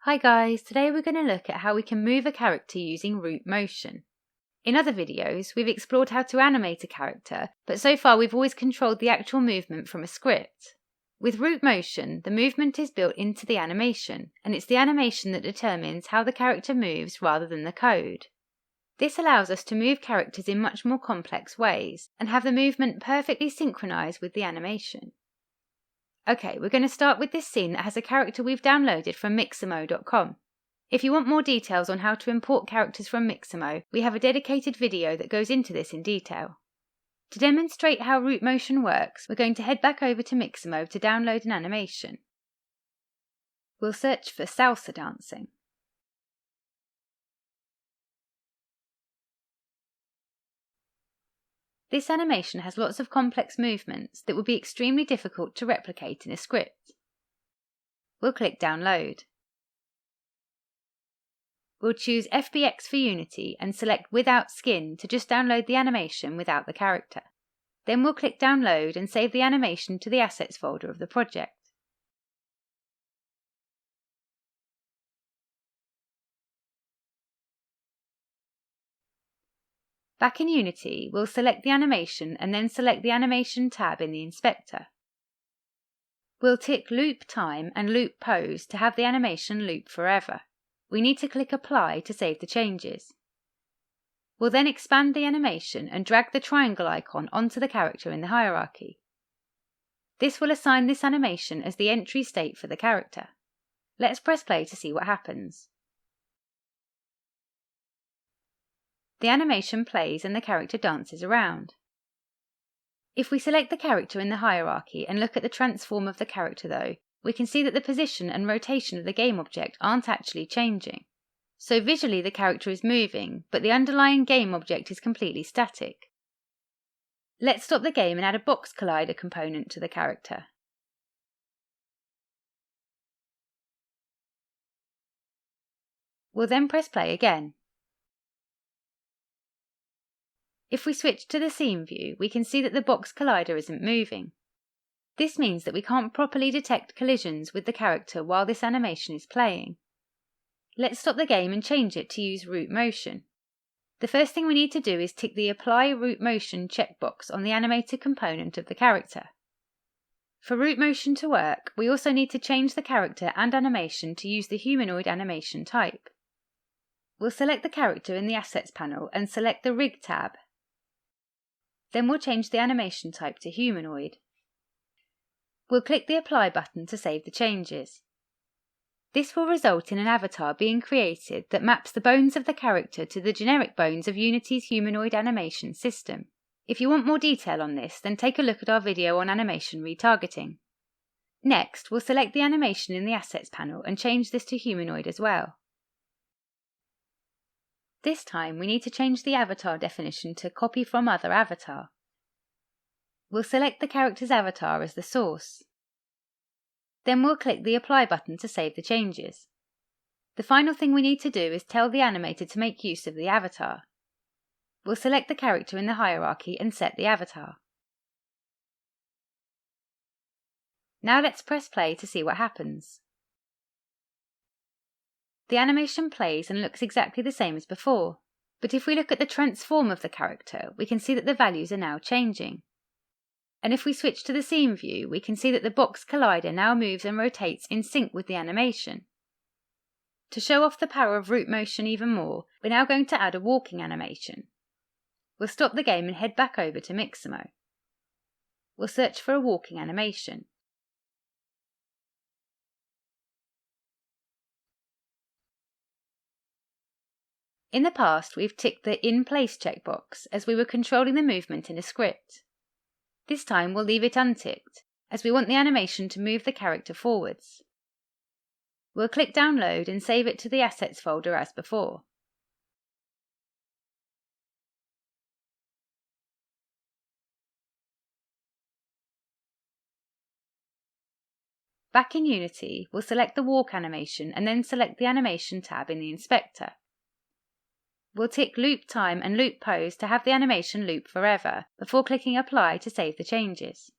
Hi guys, today we're going to look at how we can move a character using root motion. In other videos, we've explored how to animate a character, but so far we've always controlled the actual movement from a script. With root motion, the movement is built into the animation, and it's the animation that determines how the character moves rather than the code. This allows us to move characters in much more complex ways, and have the movement perfectly synchronized with the animation. Okay, we're going to start with this scene that has a character we've downloaded from Mixamo.com. If you want more details on how to import characters from Mixamo, we have a dedicated video that goes into this in detail. To demonstrate how root motion works, we're going to head back over to Mixamo to download an animation. We'll search for salsa dancing. This animation has lots of complex movements that would be extremely difficult to replicate in a script. We'll click Download. We'll choose FBX for Unity and select Without Skin to just download the animation without the character. Then we'll click Download and save the animation to the Assets folder of the project. Back in Unity, we'll select the animation and then select the Animation tab in the inspector. We'll tick Loop Time and Loop Pose to have the animation loop forever. We need to click Apply to save the changes. We'll then expand the animation and drag the triangle icon onto the character in the hierarchy. This will assign this animation as the entry state for the character. Let's press play to see what happens. The animation plays and the character dances around. If we select the character in the hierarchy and look at the transform of the character though, we can see that the position and rotation of the game object aren't actually changing. So visually the character is moving, but the underlying game object is completely static. Let's stop the game and add a box collider component to the character. We'll then press play again. If we switch to the scene view, we can see that the box collider isn't moving. This means that we can't properly detect collisions with the character while this animation is playing. Let's stop the game and change it to use root motion. The first thing we need to do is tick the Apply Root Motion checkbox on the animated component of the character. For root motion to work, we also need to change the character and animation to use the humanoid animation type. We'll select the character in the Assets panel and select the Rig tab. Then we'll change the animation type to humanoid. We'll click the Apply button to save the changes. This will result in an avatar being created that maps the bones of the character to the generic bones of Unity's humanoid animation system. If you want more detail on this, then take a look at our video on animation retargeting. Next, we'll select the animation in the Assets panel and change this to humanoid as well. This time we need to change the avatar definition to Copy from Other Avatar. We'll select the character's avatar as the source. Then we'll click the Apply button to save the changes. The final thing we need to do is tell the animator to make use of the avatar. We'll select the character in the hierarchy and set the avatar. Now let's press play to see what happens. The animation plays and looks exactly the same as before, but if we look at the transform of the character, we can see that the values are now changing. And if we switch to the scene view, we can see that the box collider now moves and rotates in sync with the animation. To show off the power of root motion even more, we're now going to add a walking animation. We'll stop the game and head back over to Mixamo. We'll search for a walking animation. In the past, we've ticked the In Place checkbox as we were controlling the movement in a script. This time we'll leave it unticked, as we want the animation to move the character forwards. We'll click Download and save it to the Assets folder as before. Back in Unity, we'll select the Walk animation and then select the Animation tab in the inspector. We'll tick Loop Time and Loop Pose to have the animation loop forever, before clicking Apply to save the changes.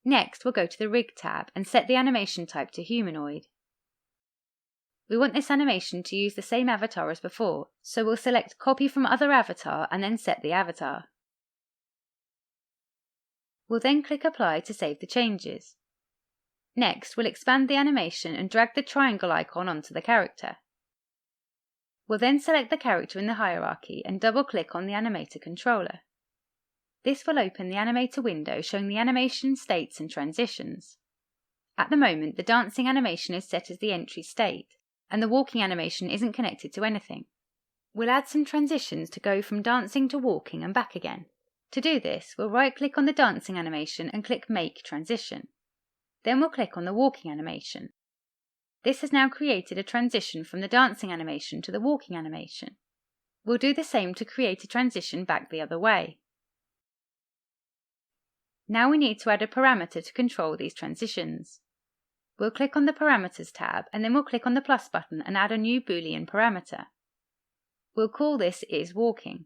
Next, we'll go to the Rig tab and set the animation type to humanoid. We want this animation to use the same avatar as before, so we'll select Copy from Other Avatar and then set the avatar. We'll then click Apply to save the changes. Next, we'll expand the animation and drag the triangle icon onto the character. We'll then select the character in the hierarchy and double-click on the animator controller. This will open the animator window showing the animation states and transitions. At the moment, the dancing animation is set as the entry state, and the walking animation isn't connected to anything. We'll add some transitions to go from dancing to walking and back again. To do this, we'll right-click on the dancing animation and click Make Transition. Then we'll click on the walking animation. This has now created a transition from the dancing animation to the walking animation. We'll do the same to create a transition back the other way. Now we need to add a parameter to control these transitions. We'll click on the Parameters tab and then we'll click on the plus button and add a new Boolean parameter. We'll call this isWalking.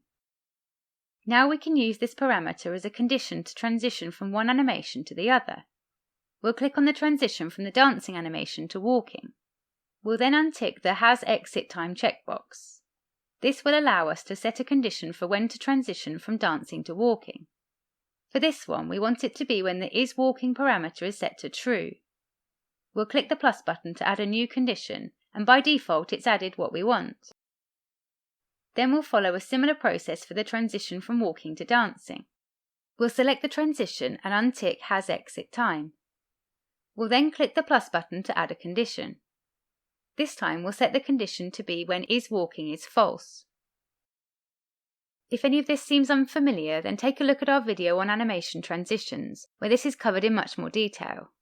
Now we can use this parameter as a condition to transition from one animation to the other. We'll click on the transition from the dancing animation to walking. We'll then untick the Has Exit Time checkbox. This will allow us to set a condition for when to transition from dancing to walking. For this one, we want it to be when the isWalking parameter is set to true. We'll click the plus button to add a new condition, and by default it's added what we want. Then we'll follow a similar process for the transition from walking to dancing. We'll select the transition and untick Has Exit Time. We'll then click the plus button to add a condition. This time we'll set the condition to be when isWalking is false. If any of this seems unfamiliar, then take a look at our video on animation transitions, where this is covered in much more detail.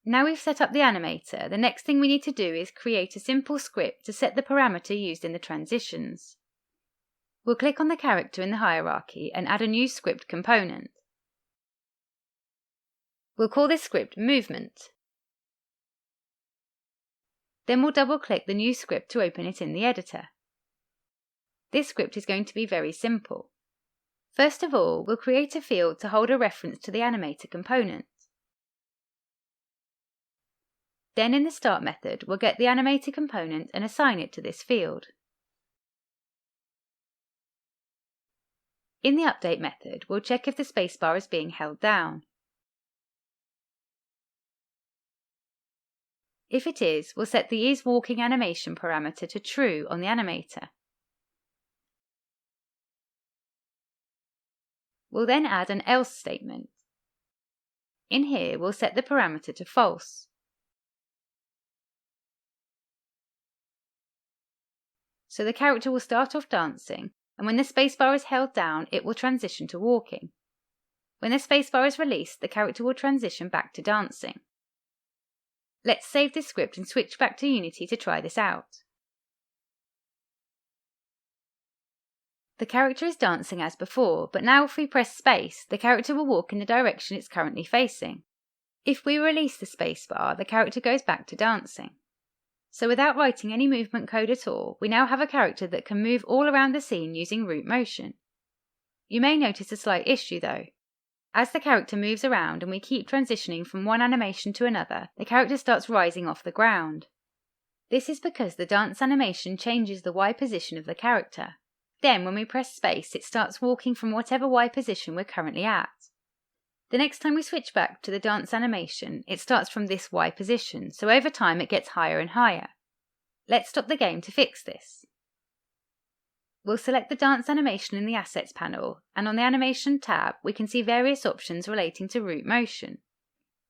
Now we've set up the animator, the next thing we need to do is create a simple script to set the parameter used in the transitions. We'll click on the character in the hierarchy and add a new script component. We'll call this script Movement. Then we'll double-click the new script to open it in the editor. This script is going to be very simple. First of all, we'll create a field to hold a reference to the animator component. Then in the start method, we'll get the animator component and assign it to this field. In the update method, we'll check if the spacebar is being held down. If it is, we'll set the isWalking animation parameter to true on the animator. We'll then add an else statement. In here, we'll set the parameter to false. So the character will start off dancing, and when the spacebar is held down, it will transition to walking. When the spacebar is released, the character will transition back to dancing. Let's save this script and switch back to Unity to try this out. The character is dancing as before, but now if we press space, the character will walk in the direction it's currently facing. If we release the spacebar, the character goes back to dancing. So without writing any movement code at all, we now have a character that can move all around the scene using root motion. You may notice a slight issue though. As the character moves around and we keep transitioning from one animation to another, the character starts rising off the ground. This is because the dance animation changes the Y position of the character. Then when we press space, it starts walking from whatever Y position we're currently at. The next time we switch back to the dance animation, it starts from this Y position, so over time it gets higher and higher. Let's stop the game to fix this. We'll select the dance animation in the Assets panel, and on the Animation tab we can see various options relating to root motion.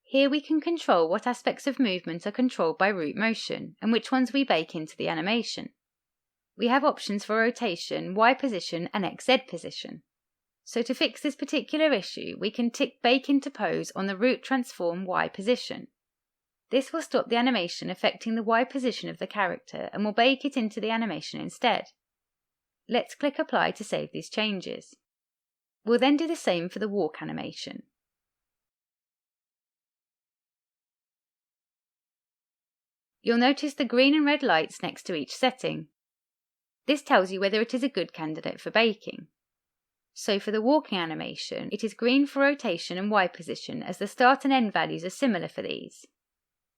Here we can control what aspects of movement are controlled by root motion, and which ones we bake into the animation. We have options for rotation, Y position and XZ position. So to fix this particular issue, we can tick Bake into Pose on the Root Transform Y position. This will stop the animation affecting the Y position of the character and will bake it into the animation instead. Let's click Apply to save these changes. We'll then do the same for the walk animation. You'll notice the green and red lights next to each setting. This tells you whether it is a good candidate for baking. So for the walking animation, it is green for rotation and Y position as the start and end values are similar for these.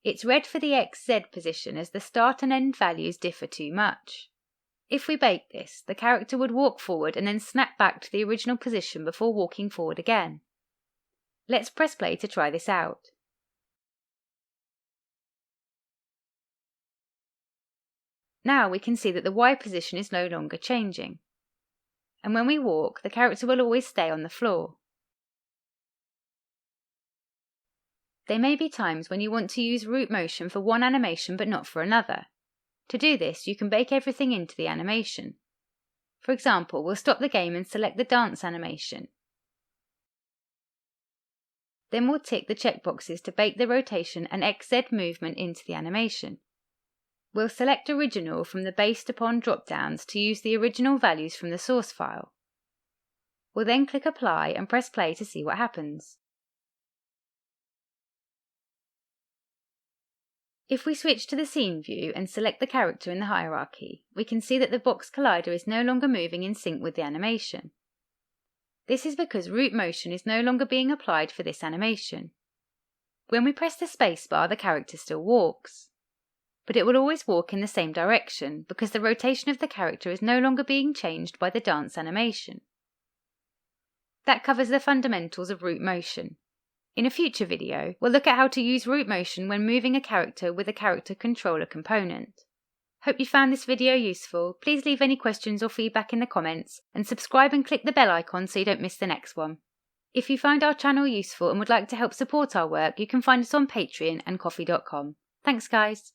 It's red for the XZ position as the start and end values differ too much. If we bake this, the character would walk forward and then snap back to the original position before walking forward again. Let's press play to try this out. Now we can see that the Y position is no longer changing. And when we walk, the character will always stay on the floor. There may be times when you want to use root motion for one animation but not for another. To do this, you can bake everything into the animation. For example, we'll stop the game and select the dance animation. Then we'll tick the checkboxes to bake the rotation and XZ movement into the animation. We'll select Original from the Based Upon drop-downs to use the original values from the source file. We'll then click Apply and press play to see what happens. If we switch to the scene view and select the character in the hierarchy, we can see that the box collider is no longer moving in sync with the animation. This is because root motion is no longer being applied for this animation. When we press the spacebar, the character still walks, but it will always walk in the same direction because the rotation of the character is no longer being changed by the dance animation. That covers the fundamentals of root motion. In a future video, we'll look at how to use root motion when moving a character with a character controller component. Hope you found this video useful. Please leave any questions or feedback in the comments and subscribe and click the bell icon so you don't miss the next one. If you find our channel useful and would like to help support our work, you can find us on Patreon and Ko-fi.com. Thanks guys!